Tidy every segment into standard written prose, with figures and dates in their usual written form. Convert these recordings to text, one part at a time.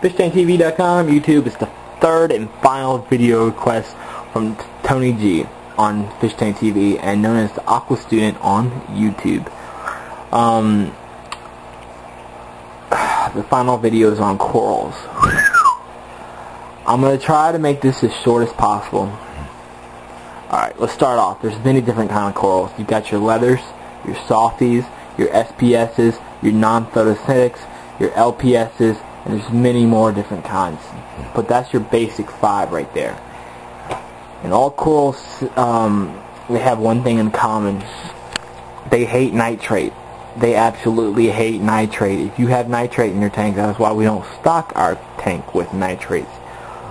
FishTankTV.com, YouTube. It's the third and final video request from Tony G on Fish Tank TV, and known as the Aquastudent on YouTube. The final video is on corals. I'm going to try to make this as short as possible. Alright, let's start off. There's many different kind of corals. You've got your leathers, your softies, your SPSs, your non-photosynthetics, your LPSs, and there's many more different kinds. But that's your basic 5 right there. And all corals, they have one thing in common. They hate nitrate. They absolutely hate nitrate. If you have nitrate in your tank, that's why we don't stock our tank with nitrates.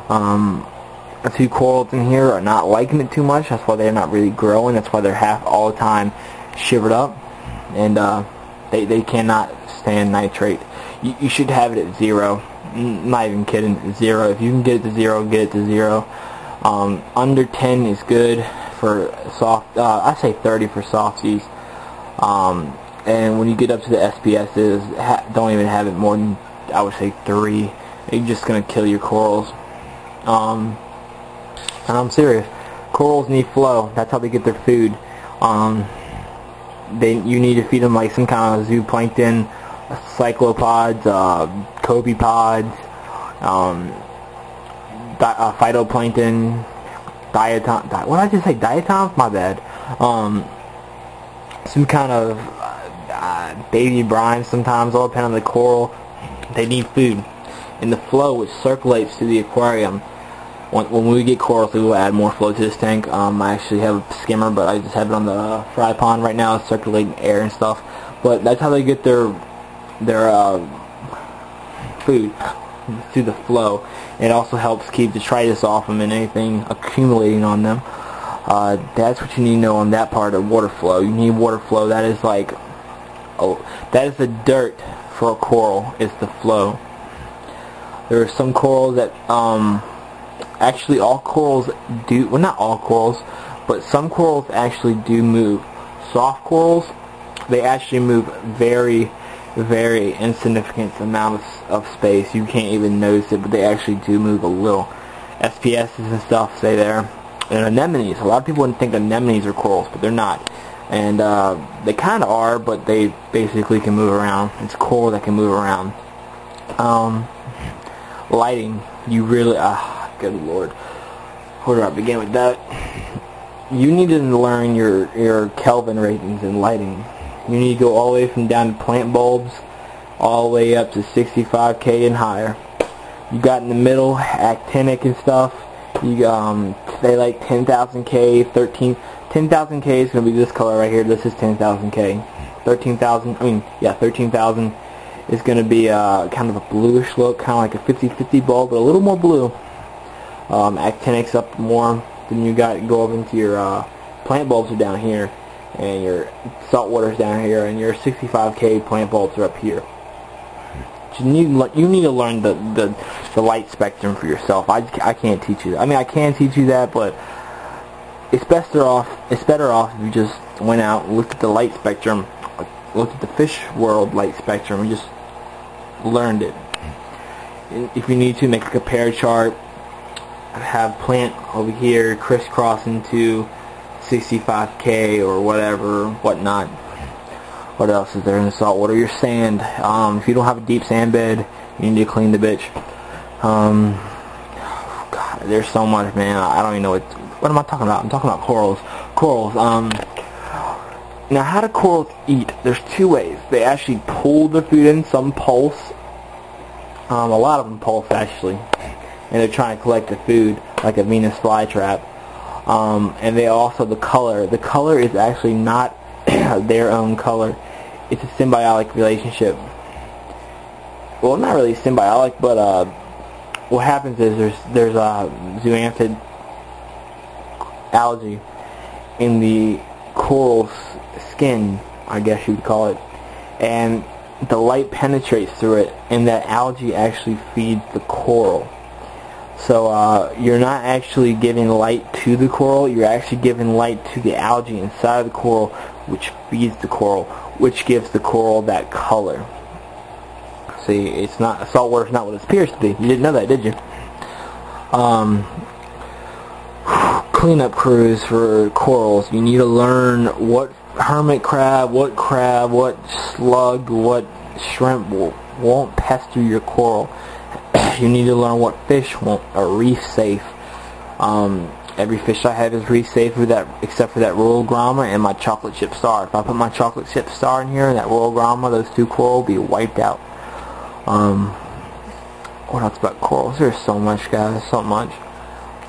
A few corals in here are not liking it too much. That's why they're not really growing. That's why they're half all the time shivered up. And they cannot stand nitrate. You should have it at 0. I'm not even kidding, 0. If you can get it to 0, get it to 0. Under 10 is good for soft. I say 30 for softies. And when you get up to the SPSs, don't even have it more than, I would say, 3. You're just gonna kill your corals. And I'm serious. Corals need flow. That's how they get their food. You need to feed them like some kind of zooplankton, cyclopods, copepods, phytoplankton, diatom. What did I just say? Diatoms? My bad. Some kind of baby brine sometimes, all depending on the coral. They need food. And the flow which circulates through the aquarium. When we get corals, we will add more flow to this tank. I actually have a skimmer, but I just have it on the fry pond right now. It's circulating air and stuff. But that's how they get their food, through the flow. It also helps keep detritus off them and anything accumulating on them. That's what you need to know on that part of water flow. You need water flow. That is like, that is the dirt for a coral. It's the flow. There are some corals that actually all corals do, well, not all corals, but some corals actually do move. Soft corals, they actually move very, very insignificant amount of space. You can't even notice it, but they actually do move a little. SPSs and stuff stay there. And anemones, a lot of people wouldn't think anemones are corals, but they're not. And they kind of are, but they basically can move around. It's coral that can move around. Lighting, you really, good lord, where do I begin with that? You need to learn your Kelvin ratings in lighting. You need to go all the way from down to plant bulbs, all the way up to 65K and higher. You got in the middle, actinic and stuff. You they like 10,000K, 10,000K is going to be this color right here. This is 10,000K. 13,000 is going to be kind of a bluish look, kind of like a 50-50 bulb, but a little more blue. Actinic's up more. Then you got go over into your plant bulbs are down here, and your salt water's down here, and your 65K plant bulbs are up here. You need to learn the light spectrum for yourself. I can't teach you that. I mean, I can teach you that, but it's better off if you just went out and looked at the light spectrum, looked at the fish world light spectrum, and just learned it. If you need to, make a compare chart. Have plant over here crisscross into 65K or whatever, whatnot. What else is there in the salt water? Your sand. If you don't have a deep sand bed, you need to clean the bitch. God, there's so much, man. I don't even know what am I talking about? I'm talking about corals. Corals. Now, how do corals eat? There's 2 ways. They actually pull their food in. Some pulse. A lot of them pulse actually, and they're trying to collect the food like a Venus flytrap. And they also, the color is actually not their own color. It's a symbiotic relationship. Well, not really symbiotic, but what happens is there's a zooanthid algae in the coral's skin, I guess you would call it, and the light penetrates through it, and that algae actually feeds the coral. So you're not actually giving light to the coral, you're actually giving light to the algae inside of the coral, which feeds the coral, which gives the coral that color. See, it's not, saltwater's not what it appears to be. You didn't know that, did you? Cleanup crews for corals. You need to learn what hermit crab, what slug, what shrimp won't pester your coral. You need to learn what fish are reef safe. Every fish I have is reef safe except for that Royal Grama and my chocolate chip star. If I put my chocolate chip star in here and that Royal Grama, those two coral will be wiped out. What else about corals? There's so much, guys, so much.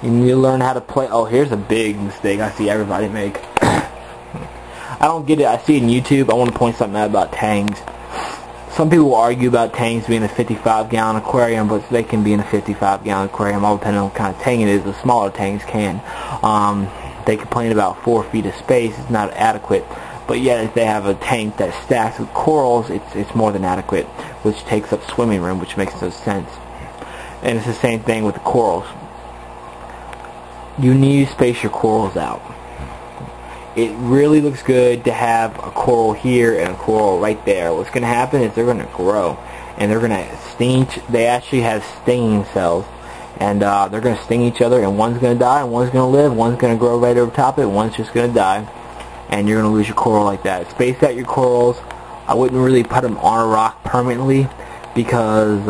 You need to learn how to play. Oh, here's a big mistake I see everybody make. I don't get it. I see it on YouTube. I want to point something out about tangs. Some people argue about tangs being a 55-gallon aquarium, but they can be in a 55-gallon aquarium, all depending on what kind of tang it is. The smaller tangs can. They complain about 4 feet of space. It's not adequate. But yet, if they have a tank that's stacked with corals, it's more than adequate, which takes up swimming room, which makes no sense. And it's the same thing with the corals. You need to space your corals out. It really looks good to have a coral here and a coral right there. What's going to happen is they're going to grow, and they're going to sting. They actually have stinging cells, and they're going to sting each other, and one's going to die, and one's going to live. One's going to grow right over top of it, one's just going to die, and you're going to lose your coral like that. Space out your corals. I wouldn't really put them on a rock permanently, because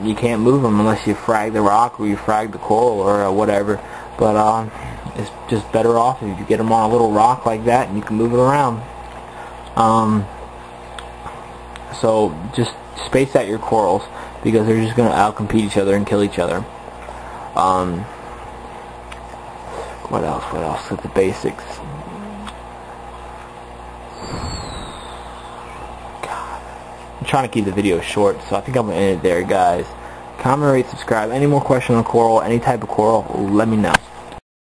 you can't move them unless you frag the rock or you frag the coral or whatever. But it's just better off if you get them on a little rock like that and you can move it around. So just space out your corals, because they're just going to outcompete each other and kill each other. What else with the basics? I'm trying to keep the video short, so I think I'm going to end it there, guys. Comment, rate, subscribe. Any more questions on coral, any type of coral, let me know.